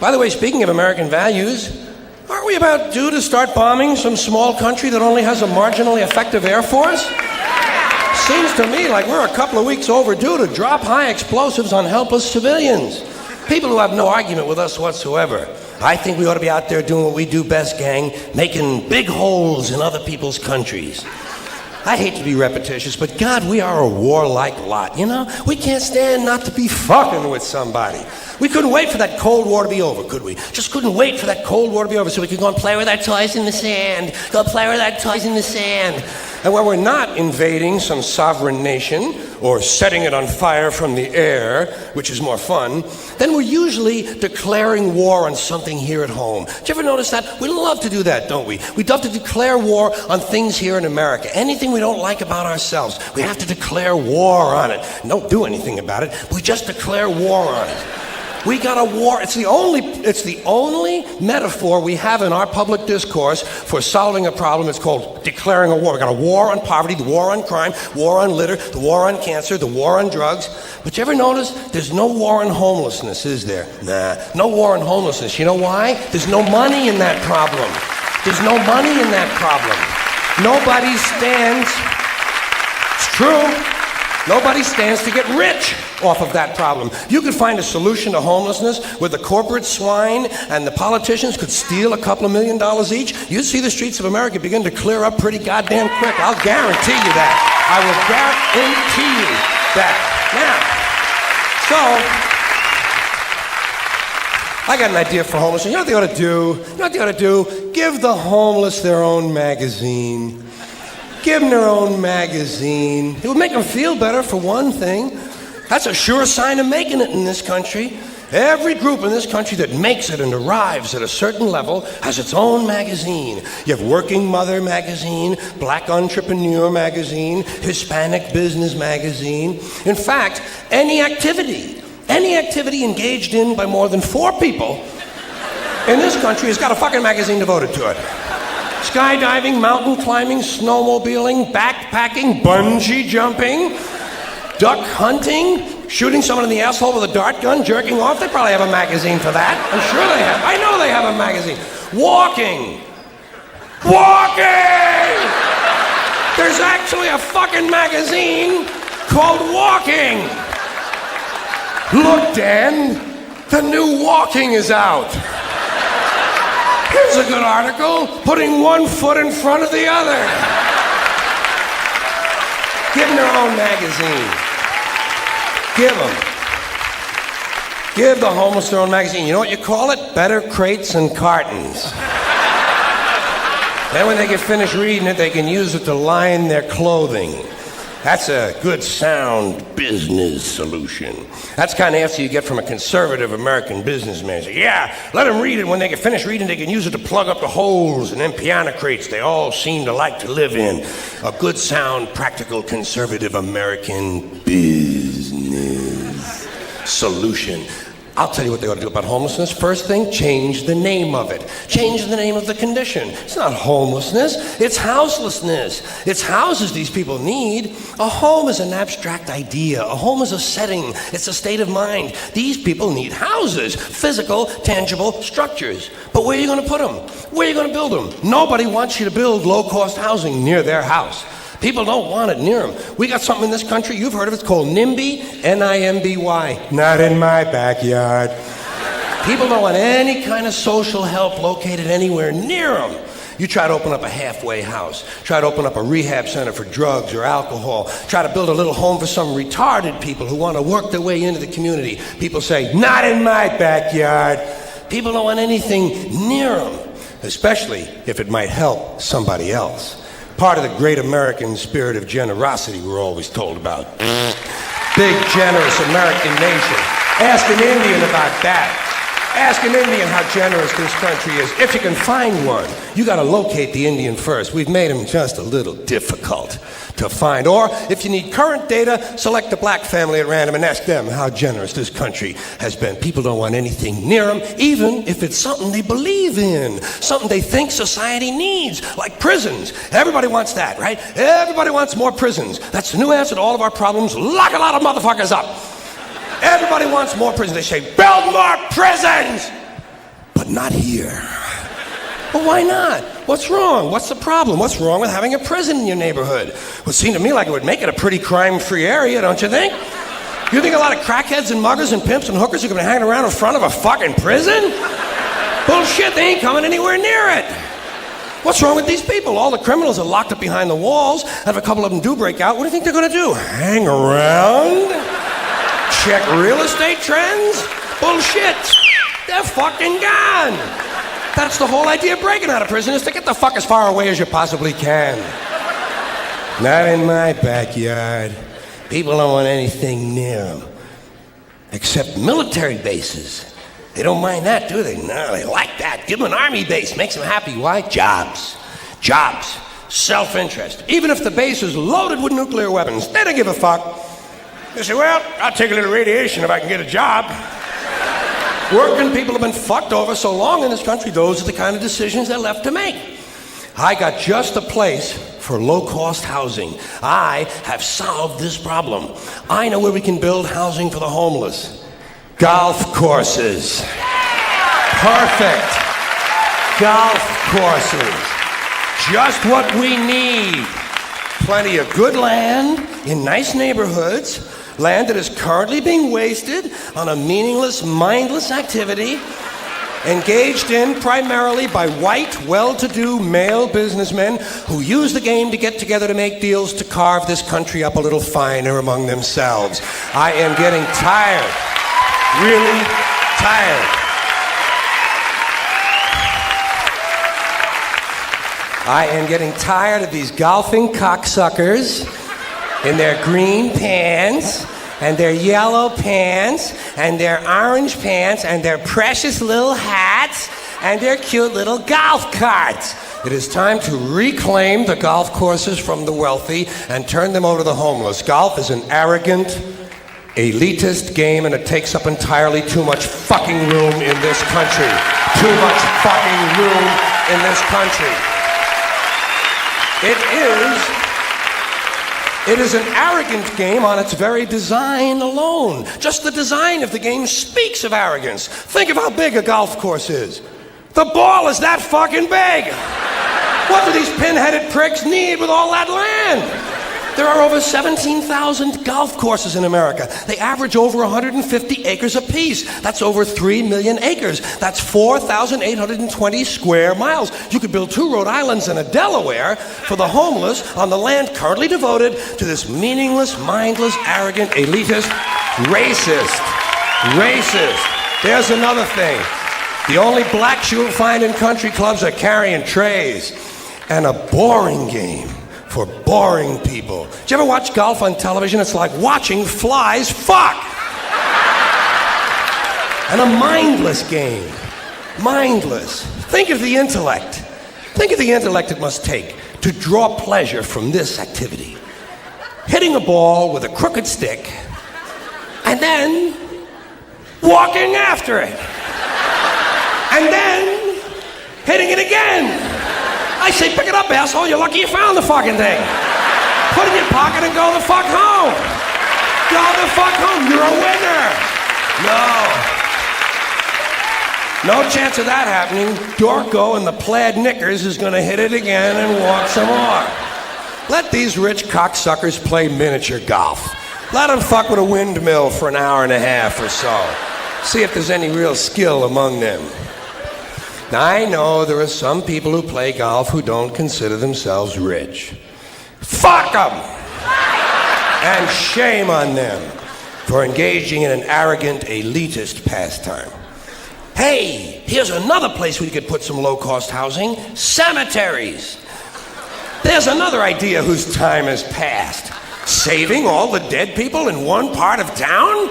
By the way, speaking of American values, aren't we about due to start bombing some small country that only has a marginally effective air force? Seems to me like we're a couple of weeks overdue to drop high explosives on helpless civilians. People who have no argument with us whatsoever. I think we ought to be out there doing what we do best, gang, making big holes in other people's countries. I hate to be repetitious, but God, we are a warlike lot, you know? We can't stand not to be fucking with somebody. We couldn't wait for that Cold War to be over, could we? Just couldn't wait for that Cold War to be over so we could go and play with our toys in the sand. Go play with our toys in the sand. And when we're not invading some sovereign nation or setting it on fire from the air, which is more fun, then we're usually declaring war on something here at home. Do you ever notice that? We love to do that, don't we? We love to declare war on things here in America. Anything we don't like about ourselves, we have to declare war on it. Don't do anything about it. We just declare war on it. We got a war. It's the only metaphor we have in our public discourse for solving a problem. It's called declaring a war. We got a war on poverty, the war on crime, war on litter, the war on cancer, the war on drugs. But you ever notice there's no war on homelessness, is there? Nah, no war on homelessness. You know why? There's no money in that problem. There's no money in that problem. Nobody stands. It's true. Nobody stands to get rich off of that problem. You could find a solution to homelessness where the corporate swine and the politicians could steal a couple of $1 million each. You'd see the streets of America begin to clear up pretty goddamn quick. I'll guarantee you that. I will guarantee you that. Now, so, I got an idea for homelessness. You know what they ought to do? You know what they ought to do? Give the homeless their own magazine. Give them their own magazine. It would make them feel better, for one thing. That's a sure sign of making it in this country. Every group in this country that makes it and arrives at a certain level has its own magazine. You have Working Mother magazine, Black Entrepreneur magazine, Hispanic Business magazine. In fact, any activity engaged in by more than 4 people in this country has got a fucking magazine devoted to it. Skydiving, mountain climbing, snowmobiling, backpacking, bungee jumping, duck hunting, shooting someone in the asshole with a dart gun, jerking off. They probably have a magazine for that. I'm sure they have. I know they have a magazine. Walking. There's actually a fucking magazine called Walking. Look, Dan, the new Walking is out. Here's a good article, putting one foot in front of the other. Give them their own magazine. Give them. Give the homeless their own magazine. You know what you call it? Better Crates and Cartons. Then when they get finished reading it, they can use it to line their clothing. That's a good, sound business solution. That's the kind of answer you get from a conservative American businessman. Yeah, let them read it. When they get finished reading, they can use it to plug up the holes in them piano crates they all seem to like to live in. A good, sound, practical, conservative American business solution. I'll tell you what they ought to do about homelessness. First thing, change the name of it. Change the name of the condition. It's not homelessness, it's houselessness. It's houses these people need. A home is an abstract idea. A home is a setting. It's a state of mind. These people need houses, physical, tangible structures. But where are you going to put them? Where are you going to build them? Nobody wants you to build low-cost housing near their house. People don't want it near them. We got something in this country, you've heard of it, it's called NIMBY, N-I-M-B-Y. Not in my backyard. People don't want any kind of social help located anywhere near them. You try to open up a halfway house, try to open up a rehab center for drugs or alcohol, try to build a little home for some retarded people who want to work their way into the community. People say, not in my backyard. People don't want anything near them, especially if it might help somebody else. Part of the great American spirit of generosity we're always told about. Big, generous American nation. Ask an Indian about that. Ask an Indian how generous this country is. If you can find one, you got to locate the Indian first. We've made him just a little difficult to find. Or if you need current data, select a black family at random and ask them how generous this country has been. People don't want anything near them, even if it's something they believe in, something they think society needs, like prisons. Everybody wants that, right? Everybody wants more prisons. That's the new answer to all of our problems. Lock a lot of motherfuckers up. Everybody wants more prisons. They say, build more prisons! but not here. Well, why not? What's wrong? What's the problem? What's wrong with having a prison in your neighborhood? Well, it seemed to me like it would make it a pretty crime-free area, don't you think? You think a lot of crackheads and muggers and pimps and hookers are going to be hanging around in front of a fucking prison? Bullshit, they ain't coming anywhere near it. What's wrong with these people? All the criminals are locked up behind the walls, and if a couple of them do break out, what do you think they're going to do? Hang around? Check real estate trends? Bullshit. They're fucking gone. That's the whole idea of breaking out of prison, is to get the fuck as far away as you possibly can. Not in my backyard. People don't want anything near them. Except military bases. They don't mind that, do they? No, they like that. Give them an army base. Makes them happy. Why? Jobs. Jobs. Self-interest. Even if the base is loaded with nuclear weapons, they don't give a fuck. They say, well, I'll take a little radiation if I can get a job. Working people have been fucked over so long in this country, those are the kind of decisions they're left to make. I got just the place for low-cost housing. I have solved this problem. I know where we can build housing for the homeless. Golf courses. Perfect. Golf courses. Just what we need. Plenty of good land in nice neighborhoods. Land that is currently being wasted on a meaningless, mindless activity engaged in primarily by white, well-to-do male businessmen who use the game to get together to make deals to carve this country up a little finer among themselves. I am getting tired. Really tired. I am getting tired of these golfing cocksuckers in their green pants, and their yellow pants, and their orange pants, and their precious little hats, and their cute little golf carts. It is time to reclaim the golf courses from the wealthy and turn them over to the homeless. Golf is an arrogant, elitist game, and it takes up entirely too much fucking room in this country. Too much fucking room in this country. It is an arrogant game on its very design alone. Just the design of the game speaks of arrogance. Think of how big a golf course is. The ball is that fucking big. What do these pin-headed pricks need with all that land? There are over 17,000 golf courses in America. They average over 150 acres apiece. That's over 3 million acres. That's 4,820 square miles. You could build 2 Rhode Islands and a Delaware for the homeless on the land currently devoted to this meaningless, mindless, arrogant, elitist, racist. There's another thing. The only blacks you'll find in country clubs are carrying trays. And a boring game for boring people. Did you ever watch golf on television? It's like watching flies fuck. And a mindless game. Mindless. Think of the intellect. Think of the intellect it must take to draw pleasure from this activity. Hitting a ball with a crooked stick and then walking after it. And then hitting it again. I say, pick it up, asshole. You're lucky you found the fucking thing. Put it in your pocket and go the fuck home. Go the fuck home. You're a winner. No chance of that happening. Dorco in the plaid knickers is going to hit it again and walk some more. Let these rich cocksuckers play miniature golf. Let them fuck with a windmill for an hour and a half or so. See if there's any real skill among them. Now, I know there are some people who play golf who don't consider themselves rich. Fuck them! And shame on them for engaging in an arrogant, elitist pastime. Hey, here's another place we could put some low-cost housing. Cemeteries. There's another idea whose time has passed. Saving all the dead people in one part of town?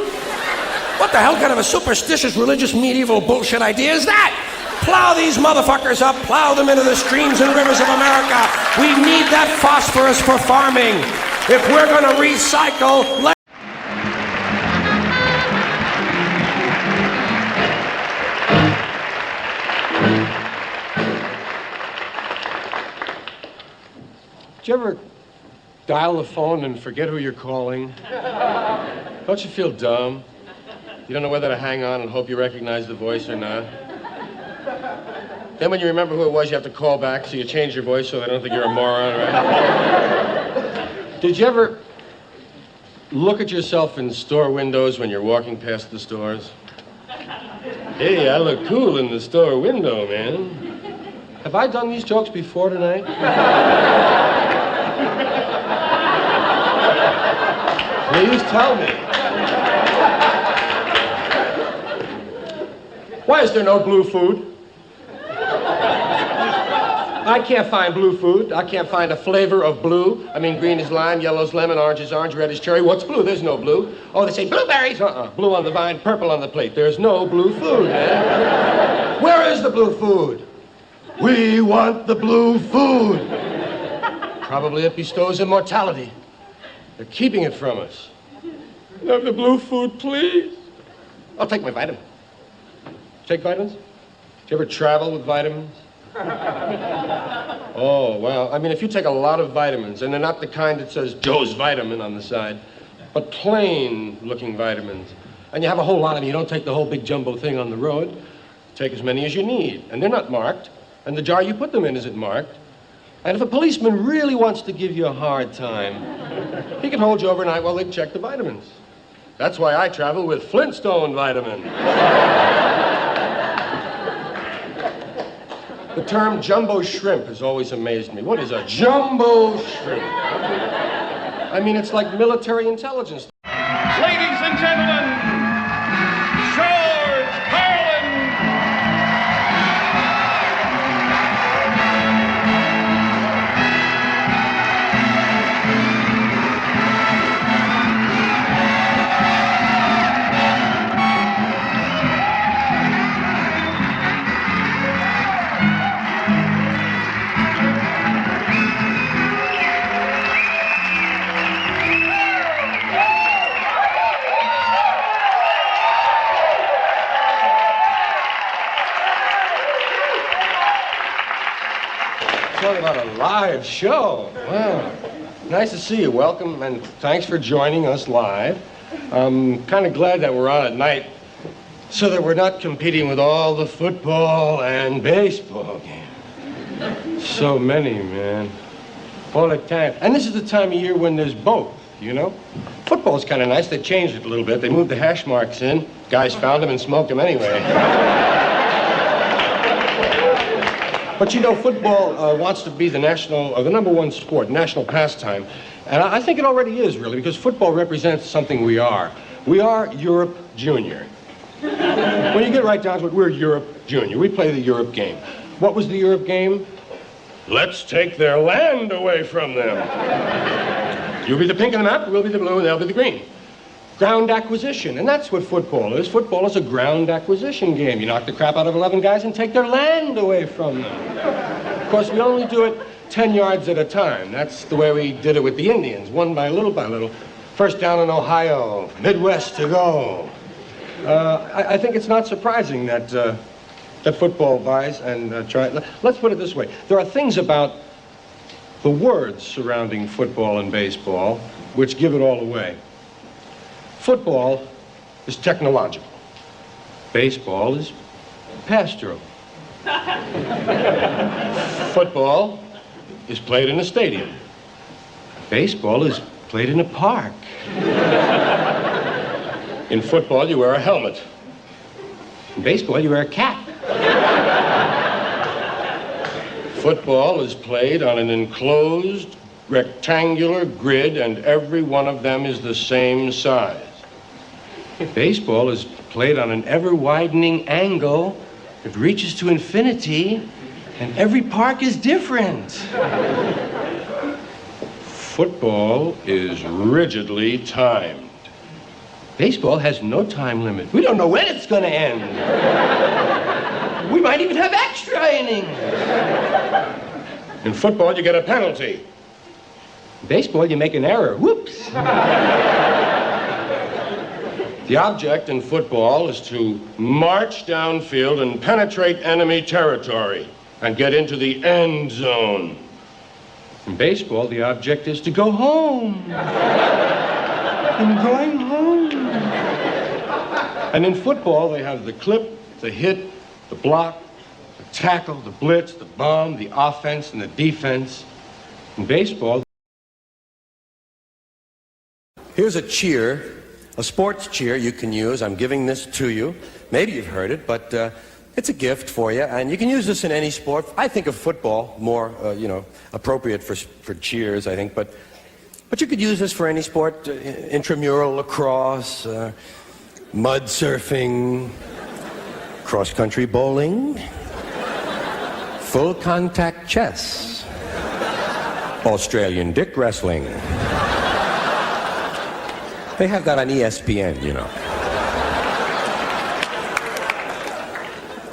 What the hell kind of a superstitious, religious, medieval bullshit idea is that? Plow these motherfuckers up, plow them into the streams and rivers of America. We need that phosphorus for farming. If we're going to recycle, Did you ever dial the phone and forget who you're calling? Don't you feel dumb? You don't know whether to hang on and hope you recognize the voice or not. Then when you remember who it was, you have to call back, so you change your voice so they don't think you're a moron, right? Did you ever look at yourself in store windows when you're walking past the stores? Hey, I look cool in the store window, man. Have I done these jokes before tonight? Please tell me. Why is there no blue food? I can't find blue food. I can't find a flavor of blue. I mean, green is lime, yellow is lemon, orange is orange, red is cherry. What's blue? There's no blue. Oh, they say blueberries. Blue on the vine, purple on the plate. There's no blue food, man. Where is the blue food? We want the blue food. Probably it bestows immortality. They're keeping it from us. Have the blue food, please. I'll take my vitamin. Take vitamins? Do you ever travel with vitamins? Oh, well, I mean, if you take a lot of vitamins, and they're not the kind that says Joe's vitamin on the side, but plain-looking vitamins, and you have a whole lot of them, you don't take the whole big jumbo thing on the road, take as many as you need, and they're not marked, and the jar you put them in isn't marked, and if a policeman really wants to give you a hard time, he can hold you overnight while they check the vitamins. That's why I travel with Flintstone vitamins. The term jumbo shrimp has always amazed me. What is a jumbo shrimp? I mean, it's like military intelligence. Ladies and gentlemen, George Carlin. Talk about a live show. Wow. Nice to see you. Welcome, and thanks for joining us live. I'm kind of glad that we're on at night so that we're not competing with all the football and baseball games. So many, man. All the time. And this is the time of year when there's both, you know? Football's kind of nice. They changed it a little bit. They moved the hash marks in. Guys found them and smoked them anyway. But you know, football wants to be the number one sport, national pastime. And I think it already is, really, because football represents something we are. We are Europe Junior. When you get right down to it, we're Europe Junior. We play the Europe game. What was the Europe game? Let's take their land away from them. You'll be the pink on the map, we'll be the blue, and they'll be the green. Ground acquisition, and that's what football is. Football is a ground acquisition game. You knock the crap out of 11 guys and take their land away from them. Of course, we only do it 10 yards at a time. That's the way we did it with the Indians, one by little by little. First down in Ohio, Midwest to go. I think it's not surprising that football buys and try. Let's put it this way. There are things about the words surrounding football and baseball which give it all away. Football is technological. Baseball is pastoral. Football is played in a stadium. Baseball is played in a park. In football, you wear a helmet. In baseball, you wear a cap. Football is played on an enclosed, rectangular grid, and every one of them is the same size. Baseball is played on an ever-widening angle that reaches to infinity, and every park is different. Football is rigidly timed. Baseball has no time limit. We don't know when it's going to end. We might even have extra innings. In football, you get a penalty. In baseball, you make an error. Whoops. The object in football is to march downfield and penetrate enemy territory and get into the end zone. In baseball, the object is to go home. I'm going home. And in football, they have the clip, the hit, the block, tackle, the blitz, the bomb, the offense, and the defense. In baseball... Here's a cheer, a sports cheer you can use. I'm giving this to you. Maybe you've heard it, but it's a gift for you. And you can use this in any sport. I think of football more, appropriate for cheers, I think. But you could use this for any sport, intramural lacrosse, mud surfing, cross-country bowling, full contact chess, Australian dick wrestling. They have that on ESPN, you know.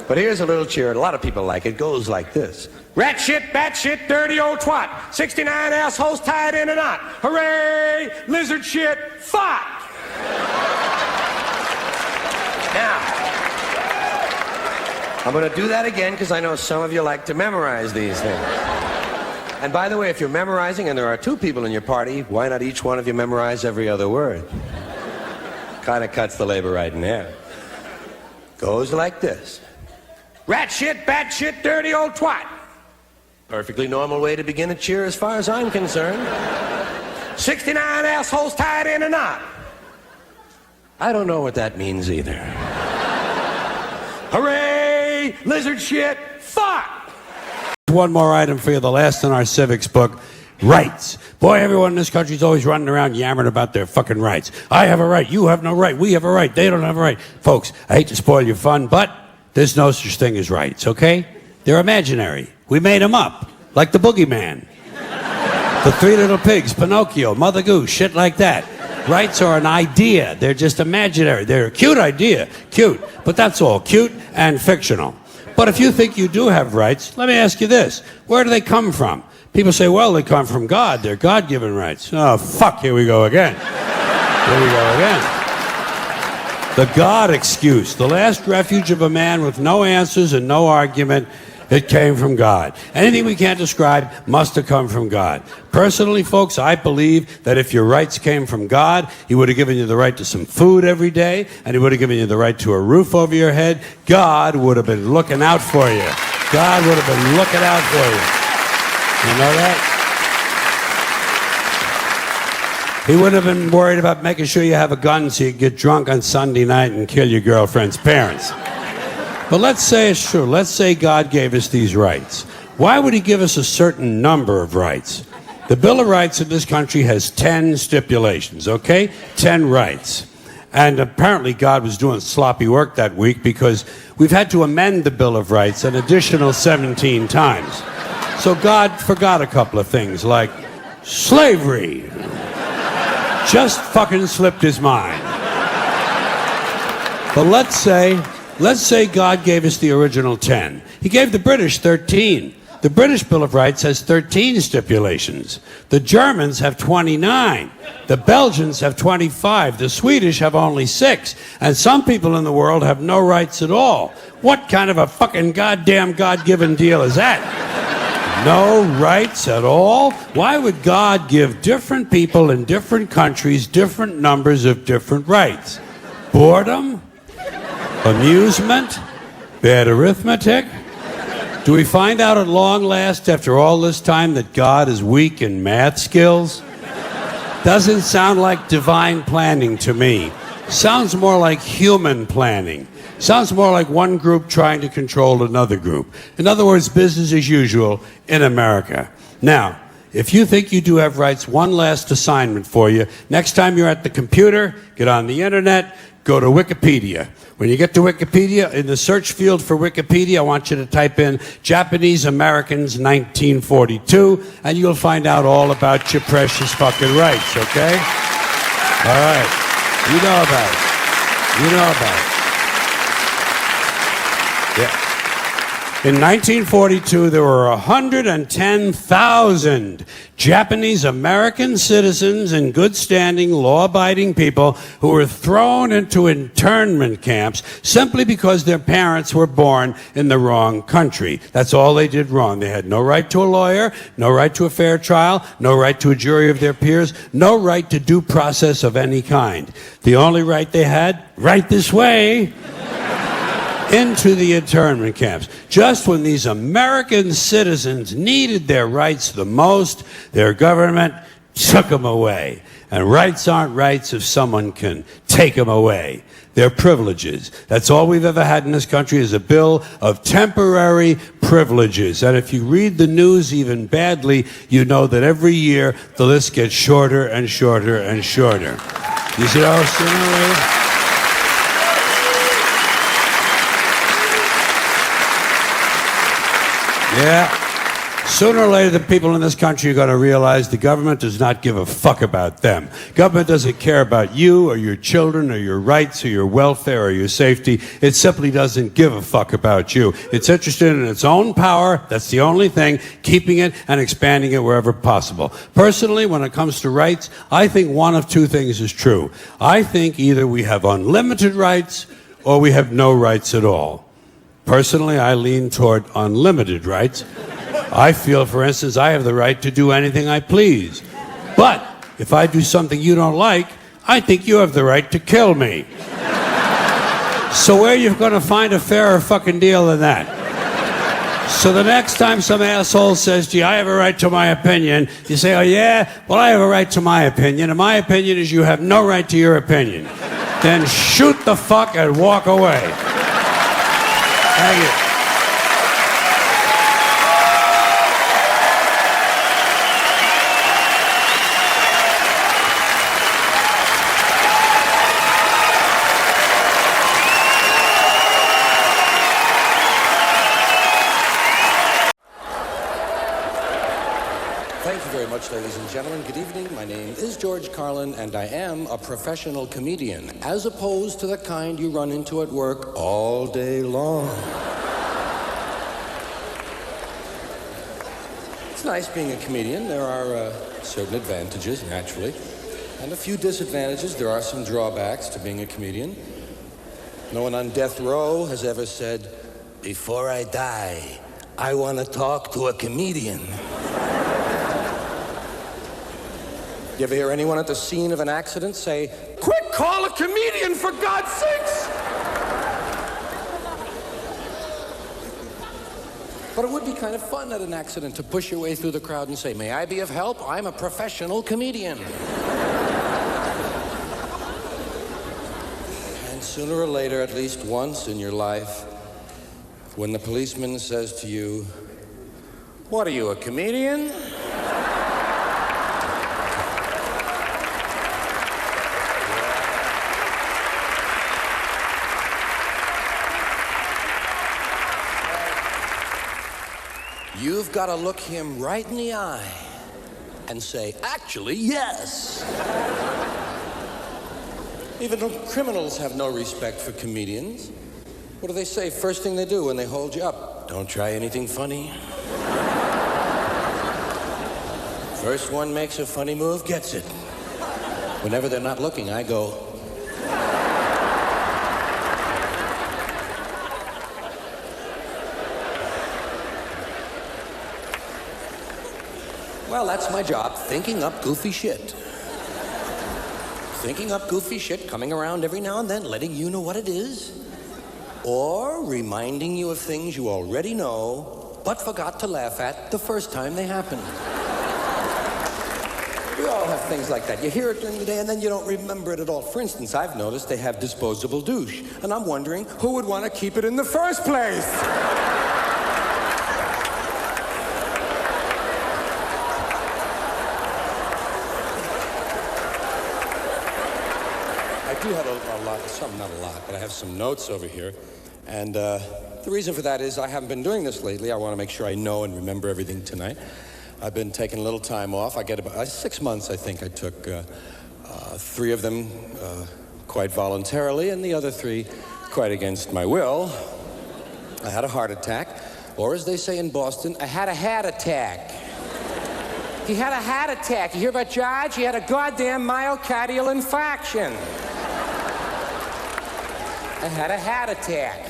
But here's a little cheer. A lot of people like it. It goes like this. Rat shit, bat shit, dirty old twat. 69 assholes tied in a knot. Hooray! Lizard shit, fuck! Now, I'm going to do that again because I know some of you like to memorize these things. And by the way, if you're memorizing and there are 2 people in your party, why not each one of you memorize every other word? Kind of cuts the labor right in half. Goes like this. Rat shit, bat shit, dirty old twat. Perfectly normal way to begin a cheer as far as I'm concerned. 69 assholes tied in a knot. I don't know what that means either. Hooray! Lizard shit, fuck! One more item for you, the last in our civics book, rights. Boy, everyone in this country is always running around yammering about their fucking rights. I have a right, you have no right, we have a right, they don't have a right. Folks, I hate to spoil your fun, but there's no such thing as rights, okay? They're imaginary. We made them up, like the boogeyman. The 3 Little Pigs, Pinocchio, Mother Goose, shit like that. Rights are an idea. They're just imaginary. They're a cute idea, cute, but that's all, cute and fictional. But if you think you do have rights, let me ask you this. Where do they come from? People say, well, they come from God. They're God-given rights. Oh, fuck, here we go again. Here we go again. The God excuse, the last refuge of a man with no answers and no argument. It came from God. Anything we can't describe must have come from God. Personally, folks, I believe that if your rights came from God, He would have given you the right to some food every day, and He would have given you the right to a roof over your head. God would have been looking out for you. God would have been looking out for you. You know that? He wouldn't have been worried about making sure you have a gun so you get drunk on Sunday night and kill your girlfriend's parents. But let's say it's true. Let's say God gave us these rights. Why would He give us a certain number of rights? The Bill of Rights in this country has 10 stipulations, okay? 10 rights. And apparently God was doing sloppy work that week because we've had to amend the Bill of Rights an additional 17 times. So God forgot a couple of things like slavery. Just fucking slipped His mind. But let's say God gave us the original 10. He gave the British 13. The British Bill of Rights has 13 stipulations. The Germans have 29. The Belgians have 25. The Swedish have only 6. And some people in the world have no rights at all. What kind of a fucking goddamn God-given deal is that? No rights at all? Why would God give different people in different countries different numbers of different rights? Boredom? Amusement? Bad arithmetic? Do we find out at long last after all this time that God is weak in math skills? Doesn't sound like divine planning to me. Sounds more like human planning. Sounds more like one group trying to control another group. In other words, business as usual in America. Now, if you think you do have rights, one last assignment for you. Next time you're at the computer, get on the internet, go to Wikipedia. When you get to Wikipedia, in the search field for Wikipedia, I want you to type in Japanese Americans 1942, and you'll find out all about your precious fucking rights, okay? All right. You know about it. You know about it. Yeah. In 1942, there were 110,000 Japanese American citizens and good standing, law-abiding people who were thrown into internment camps simply because their parents were born in the wrong country. That's all they did wrong. They had no right to a lawyer, no right to a fair trial, no right to a jury of their peers, no right to due process of any kind. The only right they had, right this way, into the internment camps. Just when these American citizens needed their rights the most, their government took them away. And rights aren't rights if someone can take them away. They're privileges. That's all we've ever had in this country is a bill of temporary privileges. And if you read the news even badly, you know that every year the list gets shorter and shorter and shorter. You see how sooner or later? Yeah. Sooner or later, the people in this country are going to realize the government does not give a fuck about them. Government doesn't care about you or your children or your rights or your welfare or your safety. It simply doesn't give a fuck about you. It's interested in its own power. That's the only thing, keeping it and expanding it wherever possible. Personally, when it comes to rights, I think one of two things is true. I think either we have unlimited rights or we have no rights at all. Personally, I lean toward unlimited rights. I feel, for instance, I have the right to do anything I please. But if I do something you don't like, I think you have the right to kill me. So where are you going to find a fairer fucking deal than that? So the next time some asshole says to you, I have a right to my opinion, you say, oh yeah? Well, I have a right to my opinion, and my opinion is you have no right to your opinion. Then shoot the fuck and walk away. Thank you. Thank you very much, ladies and gentlemen. Good evening. My name is George Carlin, and I am a professional comedian, as opposed to the kind you run into at work all day long. It's nice being a comedian. There are certain advantages, naturally, and a few disadvantages. There are some drawbacks to being a comedian. No one on death row has ever said, before I die, I want to talk to a comedian. You ever hear anyone at the scene of an accident say, quick, call a comedian, for God's sakes? But it would be kind of fun at an accident to push your way through the crowd and say, may I be of help? I'm a professional comedian. And sooner or later, at least once in your life, when the policeman says to you, what are you, a comedian? You've got to look him right in the eye and say, actually, yes. Even criminals have no respect for comedians. What do they say first thing they do when they hold you up? Don't try anything funny. First one makes a funny move, gets it. Whenever they're not looking, I go, well, that's my job, thinking up goofy shit. Thinking up goofy shit, coming around every now and then, letting you know what it is, or reminding you of things you already know, but forgot to laugh at the first time they happened. We all have things like that. You hear it during the day and then you don't remember it at all. For instance, I've noticed they have disposable douche, and I'm wondering who would want to keep it in the first place? I do have a lot, not a lot, but I have some notes over here. And the reason for that is I haven't been doing this lately. I want to make sure I know and remember everything tonight. I've been taking a little time off. I get about 6 months, I think I took 3 of them quite voluntarily, and the other 3 quite against my will. I had a heart attack, or as they say in Boston, I had a hat attack. He had a hat attack. You hear about George? He had a goddamn myocardial infarction. I had a hat attack.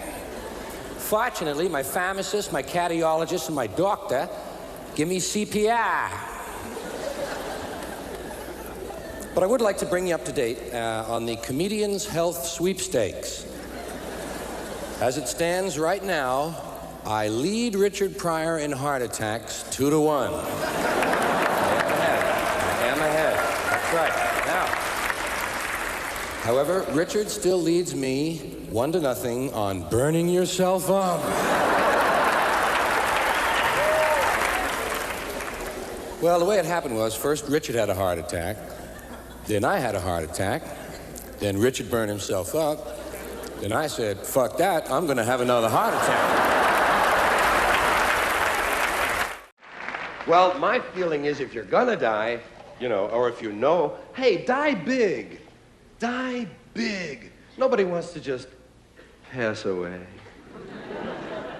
Fortunately, my pharmacist, my cardiologist, and my doctor give me CPR. But I would like to bring you up to date on the Comedians Health Sweepstakes. As it stands right now, I lead Richard Pryor in heart attacks 2-1. I am ahead. That's right. Now, however, Richard still leads me 1-0 on burning yourself up. Well, the way it happened was, first Richard had a heart attack, then I had a heart attack, then Richard burned himself up, then I said, fuck that, I'm gonna have another heart attack. Well, my feeling is if you're gonna die, or if you know, hey, die big. Die big. Nobody wants to just pass away.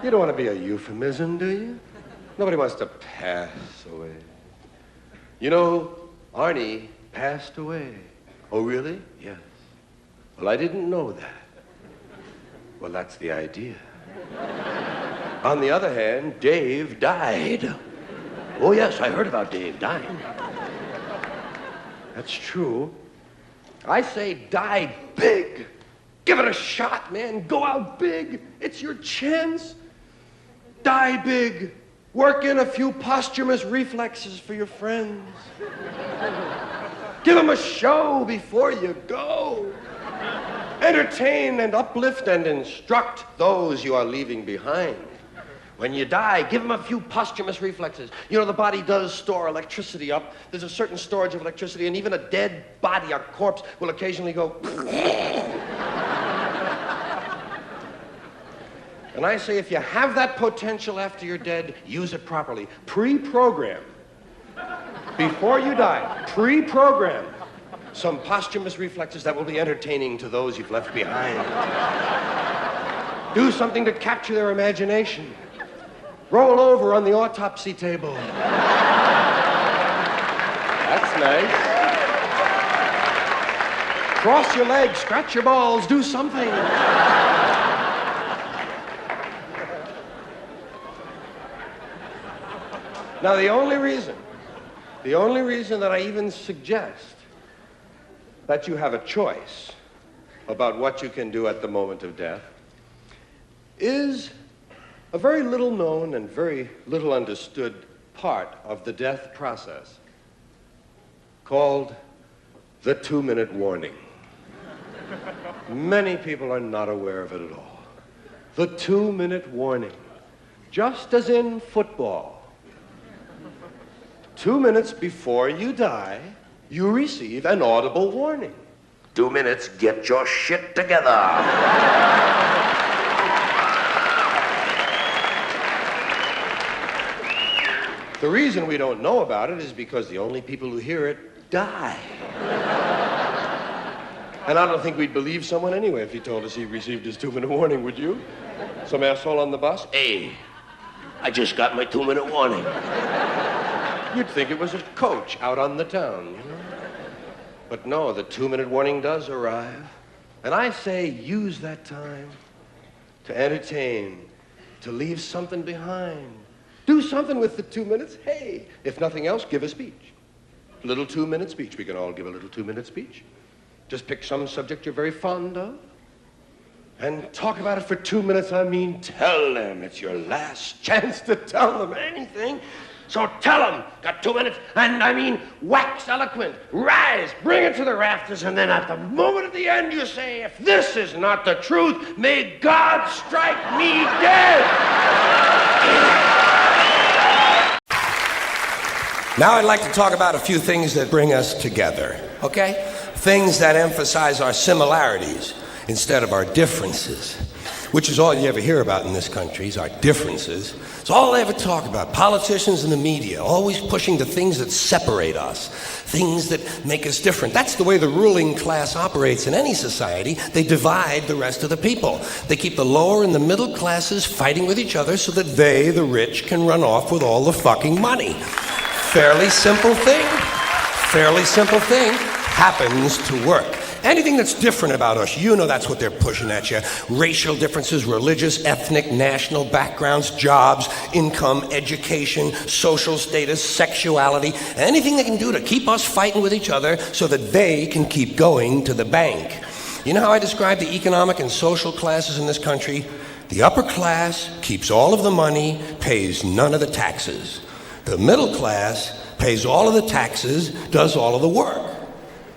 You don't want to be a euphemism, do you? Nobody wants to pass away. Arnie passed away. Oh, really? Yes. Well, I didn't know that. Well, that's the idea. On the other hand, Dave died. Oh, yes, I heard about Dave dying. That's true. I say die big. Give it a shot, man. Go out big. It's your chance. Die big. Work in a few posthumous reflexes for your friends. Give them a show before you go. Entertain and uplift and instruct those you are leaving behind. When you die, give them a few posthumous reflexes. The body does store electricity up. There's a certain storage of electricity, and even a dead body, a corpse, will occasionally go... And I say, if you have that potential after you're dead, use it properly. Pre-program. Before you die, pre-program some posthumous reflexes that will be entertaining to those you've left behind. Do something to capture their imagination. Roll over on the autopsy table. That's nice. Cross your legs, scratch your balls, do something. Now, the only reason that I even suggest that you have a choice about what you can do at the moment of death is a very little known and very little understood part of the death process called the 2-minute warning. Many people are not aware of it at all. The 2-minute warning, just as in football. 2 minutes before you die, you receive an audible warning. 2 minutes, get your shit together. The reason we don't know about it is because the only people who hear it die. And I don't think we'd believe someone anyway if he told us he received his 2-minute warning, would you? Some asshole on the bus? Hey, I just got my 2-minute warning. You'd think it was a coach out on the town, But no, the 2-minute warning does arrive. And I say use that time to entertain, to leave something behind. Do something with the 2 minutes. Hey, if nothing else, give a speech. A little 2-minute speech. We can all give a little 2-minute speech. Just pick some subject you're very fond of and talk about it for 2 minutes. I mean, tell them. It's your last chance to tell them anything. So tell them, got 2 minutes, and I mean wax eloquent, rise, bring it to the rafters, and then at the moment at the end you say, if this is not the truth, may God strike me dead. Now I'd like to talk about a few things that bring us together, okay? Things that emphasize our similarities instead of our differences, which is all you ever hear about in this country, is our differences. It's all they ever talk about. Politicians and the media, always pushing the things that separate us, things that make us different. That's the way the ruling class operates in any society. They divide the rest of the people. They keep the lower and the middle classes fighting with each other so that they, the rich, can run off with all the fucking money. Fairly simple thing. Fairly simple thing. Happens to work. Anything that's different about us, that's what they're pushing at you. Racial differences, religious, ethnic, national backgrounds, jobs, income, education, social status, sexuality, anything they can do to keep us fighting with each other so that they can keep going to the bank. You know how I describe the economic and social classes in this country? The upper class keeps all of the money, pays none of the taxes. The middle class pays all of the taxes, does all of the work.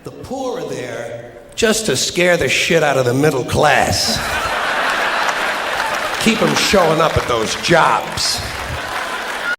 The poor are there just to scare the shit out of the middle class. Keep them showing up at those jobs.